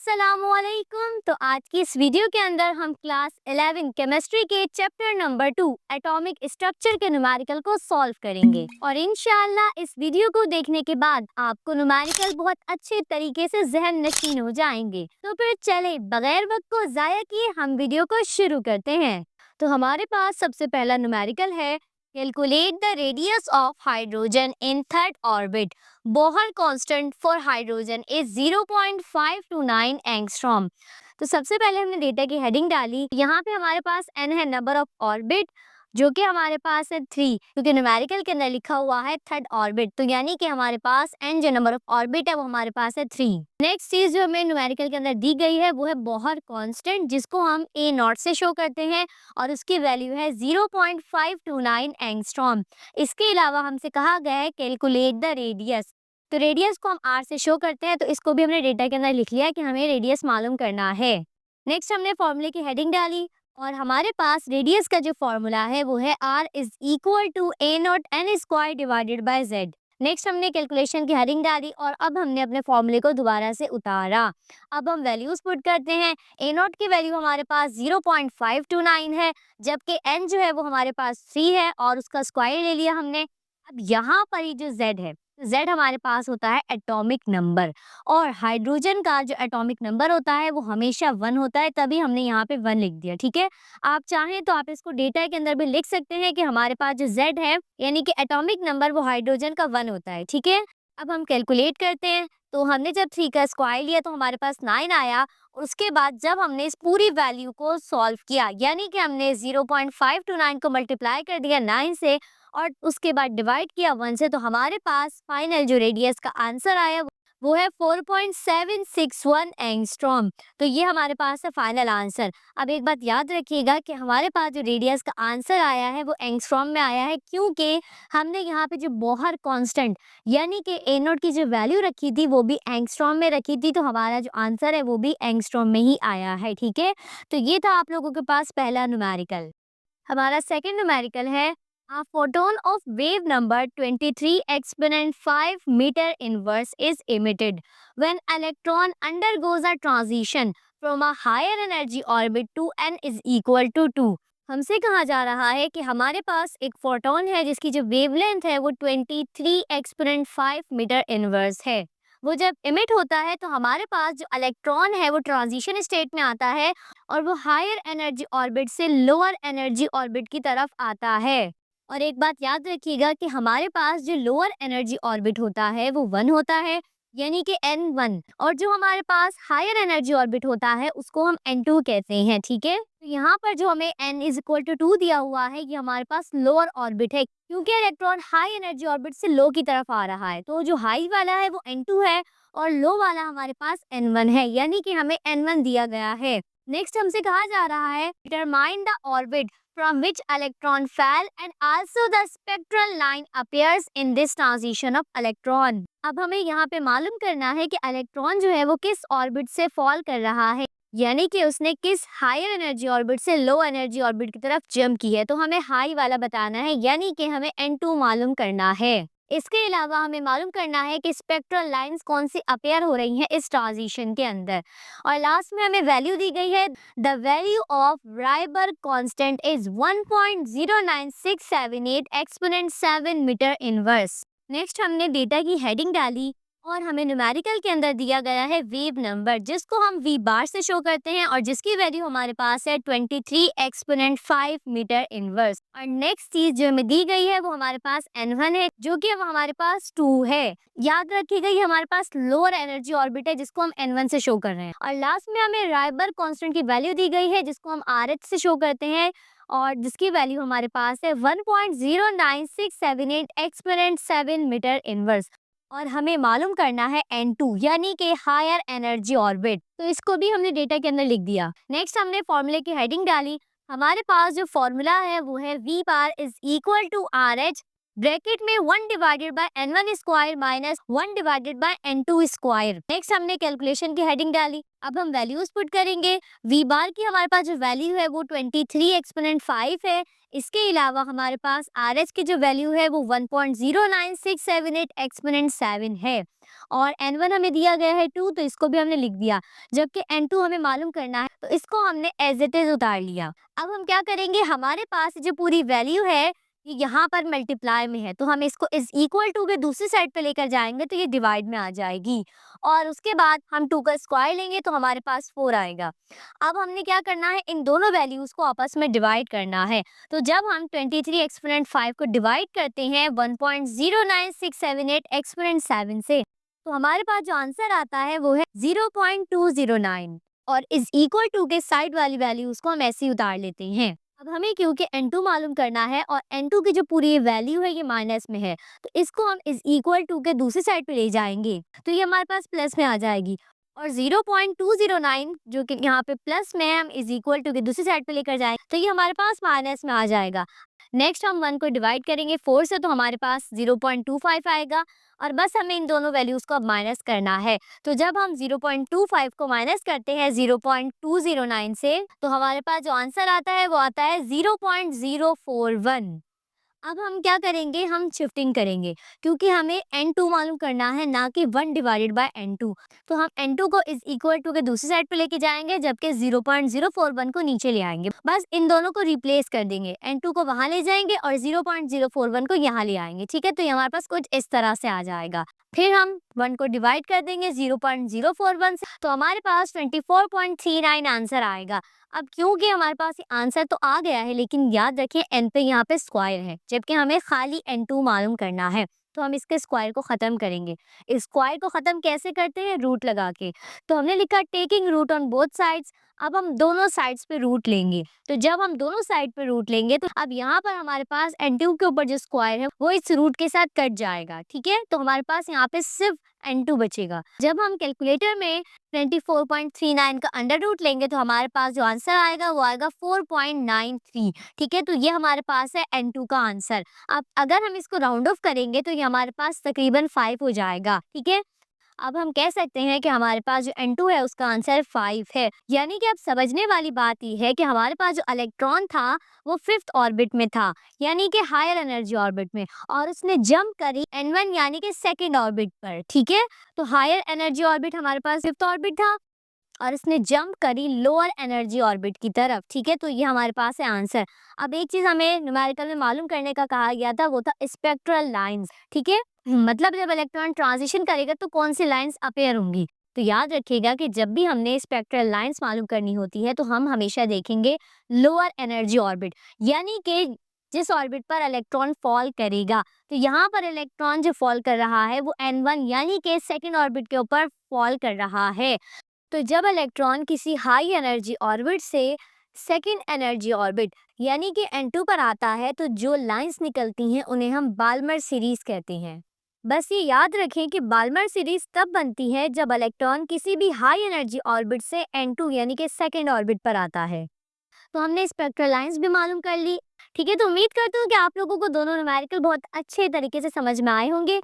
अस्सलामुअलैकुम। तो आज की इस वीडियो के अंदर हम क्लास 11 केमिस्ट्री के चैप्टर नंबर 2 एटॉमिक स्ट्रक्चर के न्यूमेरिकल को सॉल्व करेंगे और इंशाल्लाह इस वीडियो को देखने के बाद आपको न्यूमेरिकल बहुत अच्छे तरीके से जहन नशीन हो जाएंगे। तो फिर चले बगैर वक्त को जाया किए हम वीडियो को शुरू करते हैं। तो हमारे पास सबसे पहला न्यूमेरिकल है, calculate the radius of hydrogen in third orbit. Bohr constant for hydrogen is 0.529 angstrom. तो सबसे पहले हमने डेटा की हेडिंग डाली। यहाँ पे हमारे पास n है, नंबर ऑफ ऑर्बिट, जो कि हमारे पास है 3, क्योंकि न्यूमेरिकल के अंदर लिखा हुआ है थर्ड ऑर्बिट, तो यानी कि हमारे पास n जो नंबर ऑफ ऑर्बिट है वो हमारे पास है 3। नेक्स्ट चीज जो हमें न्यूमेरिकल के अंदर दी गई है वो है बोहर कांस्टेंट, जिसको हम a नॉट से शो करते हैं और उसकी वैल्यू है 0.529 एंगस्ट्रॉम। इसके अलावा हमसे कहा गया है कैलकुलेट द रेडियस, तो रेडियस को हम r से शो करते हैं, तो इसको भी हमने डेटा के अंदर लिख लिया कि हमें रेडियस मालूम करना है। नेक्स्ट हमने फॉर्मूले की हेडिंग डाली और हमारे पास रेडियस का जो फॉर्मूला है वो है r is equal to a naught n square divided by z। Next हमने कैलकुलेशन की हेडिंग डाली और अब हमने अपने फॉर्मूले को दोबारा से उतारा। अब हम वैल्यूज पुट करते हैं। a नॉट की वैल्यू हमारे पास 0.529 है, जबकि n जो है वो हमारे पास 3 है और उसका स्क्वायर ले लिया हमने। अब यहाँ पर ही जो z है, Z हमारे पास होता है एटॉमिक नंबर, और हाइड्रोजन का जो एटॉमिक नंबर होता है वो हमेशा 1 होता है, तभी हमने यहाँ पे 1 लिख दिया। ठीक है, आप चाहें तो आप इसको डेटा के अंदर भी लिख सकते हैं कि हमारे पास जो Z है यानी कि एटॉमिक नंबर वो हाइड्रोजन का 1 होता है। ठीक है, अब हम कैलकुलेट करते हैं। तो हमने जब 3 का स्क्वायर लिया तो हमारे पास 9 आया, और उसके बाद जब हमने इस पूरी वैल्यू को सॉल्व किया यानी कि हमने 0.529 को मल्टीप्लाई कर दिया 9 से और उसके बाद डिवाइड किया 1 से, तो हमारे पास फाइनल जो रेडियस का आंसर आया वो है 4.761 एंगस्ट्रॉम। तो ये हमारे पास है फाइनल आंसर। अब एक बात याद रखिएगा कि हमारे पास जो रेडियस का आंसर आया है वो एंगस्ट्रॉम में आया है, क्योंकि हमने यहाँ पे जो बोहर कांस्टेंट यानी कि ए नोट की जो वैल्यू रखी थी वो भी एंगस्ट्रॉम में रखी थी, तो हमारा जो आंसर है वो भी एंगस्ट्रॉम में ही आया है। ठीक है, तो ये था आप लोगों के पास पहला न्यूमेरिकल। हमारा सेकंड न्यूमेरिकल है, a photon of wave number 23 exponent 5 meter inverse is emitted when electron undergoes a transition from a higher energy orbit to n is equal to 2। हमसे कहा जा रहा है कि हमारे पास एक फोटोन है जिसकी जो वेवलेंथ है वो 23 एक्सपोनेंट 5 मीटर इनवर्स है। वो जब इमिट होता है तो हमारे पास जो इलेक्ट्रॉन है वो ट्रांजिशन स्टेट में आता है और वो हायर एनर्जी ऑर्बिट से लोअर एनर्जी ऑर्बिट की तरफ आता है। और एक बात याद रखिएगा कि हमारे पास जो लोअर एनर्जी ऑर्बिट होता है वो 1 होता है यानी कि n1, और जो हमारे पास हायर एनर्जी ऑर्बिट होता है उसको हम n2 कहते हैं। ठीक है, तो यहाँ पर जो हमें n इज इक्वल टू 2 दिया हुआ है ये हमारे पास लोअर ऑर्बिट है, क्योंकि इलेक्ट्रॉन हाई एनर्जी ऑर्बिट से लो की तरफ आ रहा है, तो जो हाई वाला है वो n2 है और लो वाला हमारे पास n1 है, यानी कि हमें n1 दिया गया है। नेक्स्ट हमसे कहा जा रहा है, determine the orbit from which electron fell and also the spectral line appears in this transition of electron। अब हमें यहाँ पे मालूम करना है कि इलेक्ट्रॉन जो है वो किस ऑर्बिट से फॉल कर रहा है, यानी कि उसने किस हायर एनर्जी ऑर्बिट से लो एनर्जी ऑर्बिट की तरफ जंप की है, तो हमें हाई वाला बताना है यानी कि हमें n2 मालूम करना है। इसके अलावा हमें मालूम करना है कि स्पेक्ट्रल लाइंस कौन सी अपेयर हो रही हैं इस ट्रांजिशन के अंदर, और लास्ट में हमें वैल्यू दी गई है, the value of Rydberg constant is 1.09678 exponent 7 metre inverse. Next हमने डेटा की हेडिंग डाली और हमें न्यूमेरिकल के अंदर दिया गया है वेव नंबर, जिसको हम v बार से शो करते हैं और जिसकी वैल्यू हमारे पास है 23 एक्सपोनेंट 5 मीटर इनवर्स। और नेक्स्ट चीज जो हमें दी गई है वो हमारे पास n1 है, जो कि अब हमारे पास 2 है। याद रखिएगा ये हमारे पास लोअर एनर्जी ऑर्बिट है जिसको हम n1 से शो कर रहे हैं। और लास्ट में हमें राइबर कांस्टेंट की वैल्यू दी गई है जिसको हम RH से शो करते हैं और जिसकी वैल्यू हमारे पास है 1.09678 एक्सपोनेंट 7 मीटर इनवर्स, और हमें मालूम करना है n2 यानी कि हायर एनर्जी ऑर्बिट, तो इसको भी हमने डेटा के अंदर लिख दिया। नेक्स्ट हमने फॉर्मूले की हेडिंग डाली। हमारे पास जो फॉर्मूला है वो है v bar is equal to RH bracket में 1 divided by n1 square minus 1 divided by n2 square. Next हमने कैलकुलेशन की हेडिंग डाली। अब हम वैल्यूज पुट करेंगे। v बार की हमारे पास जो वैल्यू है वो 23 एक्सपोनेंट 5 है। इसके अलावा हमारे पास RH की जो वैल्यू है वो 1.09678 एक्सपोनेंट 7 है, और N1 हमें दिया गया है 2, तो इसको भी हमने लिख दिया। जबकि N2 हमें मालूम करना है, तो इसको हमने एज इट इज उतार लिया। अब हम क्या करेंगे, हमारे पास जो पूरी वैल्यू है ये यहाँ पर मल्टीप्लाई में है, तो हम इसको इज इक्वल टू के दूसरी साइड पे लेकर जाएंगे तो ये डिवाइड में आ जाएगी। और उसके बाद हम 2 का स्क्वायर लेंगे तो हमारे पास 4 आएगा। अब हमने क्या करना है, इन दोनों वैल्यूज को आपस में डिवाइड करना है। तो जब हम 23 एक्सपोनेंट 5 को डिवाइड करते हैं 1.09678 एक्सपोनेंट 7 से, तो हमारे पास जो आंसर आता है वो है 0.209। और इज इक्वल टू के साइड वाली वैल्यूज को हम ऐसे ही उतार लेते हैं। अब हमें क्योंकि N2 मालूम करना है और N2 की जो पूरी वैल्यू है ये माइनस में है, तो इसको हम इज इक्वल टू के दूसरी साइड पे ले जाएंगे तो ये हमारे पास प्लस में आ जाएगी। और 0.209 जो कि यहाँ पे प्लस में है, हम इज इक्वल टू के दूसरी साइड पे लेकर जाएंगे तो ये हमारे पास माइनस में आ जाएगा। नेक्स्ट हम 1 को डिवाइड करेंगे 4 से, तो हमारे पास 0.25 आएगा। और बस हमें इन दोनों वैल्यूज को अब माइनस करना है। तो जब हम 0.25 को माइनस करते हैं 0.209 से, तो हमारे पास जो आंसर आता है वो आता है 0.041। अब हम क्या करेंगे, हम शिफ्टिंग करेंगे क्योंकि हमें N2 मालूम करना है, ना कि 1 डिवाइडेड बाय N2। तो हम N2 को इज इक्वल टू के दूसरी साइड पे लेके जाएंगे, जबकि 0.041 को नीचे ले आएंगे। बस इन दोनों को रिप्लेस कर देंगे, N2 को वहां ले जाएंगे और 0.041 को यहाँ ले आएंगे। ठीक है, तो ये हमारे पास कुछ इस तरह से आ जाएगा। फिर हम 1 को डिवाइड कर देंगे 0.041 से, तो हमारे पास 24.39 आंसर आएगा। अब क्योंकि हमारे पास ये आंसर तो आ गया है, लेकिन याद रखिए n पे यहाँ पे स्क्वायर है, जबकि हमें खाली N2 मालूम करना है। तो हम इसके स्क्वायर को खत्म करेंगे। इस स्क्वायर को खत्म कैसे करते हैं, रूट लगा के। तो हमने लिखा taking root on both sides. अब हम दोनों साइड्स पे रूट लेंगे। तो जब हम दोनों साइड पे रूट लेंगे तो अब यहाँ पर हमारे पास N2 के ऊपर जो स्क्वायर है वो इस रूट के साथ कट जाएगा। ठीक है, तो हमारे पास यहाँ पे सिर्फ N2 बचेगा। जब हम कैलकुलेटर में 24.39 का अंडर रूट लेंगे तो हमारे पास जो आंसर आएगा वो आएगा 4.93। ठीक है, तो ये हमारे पास है N2 का आंसर। अब अगर हम इसको राउंड ऑफ करेंगे तो ये हमारे पास तकरीबन 5 हो जाएगा। ठीक है, अब हम कह सकते हैं कि हमारे पास जो N2 है उसका आंसर 5 है। यानी कि अब समझने वाली बात ये है कि हमारे पास जो इलेक्ट्रॉन था वो 5th ऑर्बिट में था, यानी कि हायर एनर्जी ऑर्बिट में, और उसने जंप करी N1 यानी कि सेकंड ऑर्बिट पर। ठीक है, तो हायर एनर्जी ऑर्बिट हमारे पास 5th ऑर्बिट था और इसने जंप करी लोअर एनर्जी ऑर्बिट की तरफ। ठीक है, तो ये हमारे पास है आंसर। अब एक चीज हमें न्यूमेरिकल में मालूम करने का कहा गया था, वो था स्पेक्ट्रल लाइंस। ठीक है, मतलब जब इलेक्ट्रॉन ट्रांजिशन करेगा तो कौन सी लाइंस अपीयर होंगी। तो याद रखिएगा कि जब भी हमने स्पेक्ट्रल लाइंस मालूम करनी होती है तो हम हमेशा देखेंगे लोअर एनर्जी ऑर्बिट, यानी कि जिस ऑर्बिट पर इलेक्ट्रॉन फॉल करेगा। तो यहाँ पर इलेक्ट्रॉन जो फॉल कर रहा है वो N1 यानी कि सेकेंड ऑर्बिट के ऊपर फॉल कर रहा है। तो जब इलेक्ट्रॉन किसी हाई एनर्जी ऑर्बिट से सेकेंड एनर्जी ऑर्बिट यानी कि N2 पर आता है तो जो लाइंस निकलती हैं उन्हें हम बाल्मर सीरीज कहते हैं। बस ये याद रखें कि बाल्मर सीरीज तब बनती है जब इलेक्ट्रॉन किसी भी हाई एनर्जी ऑर्बिट से N2 यानी कि सेकेंड ऑर्बिट पर आता है। तो हमने स्पेक्ट्रल लाइंस भी मालूम कर ली। ठीक है, तो उम्मीद करती हूँ कि आप लोगों को दोनों न्यूमेरिकल बहुत अच्छे तरीके से समझ में आए होंगे।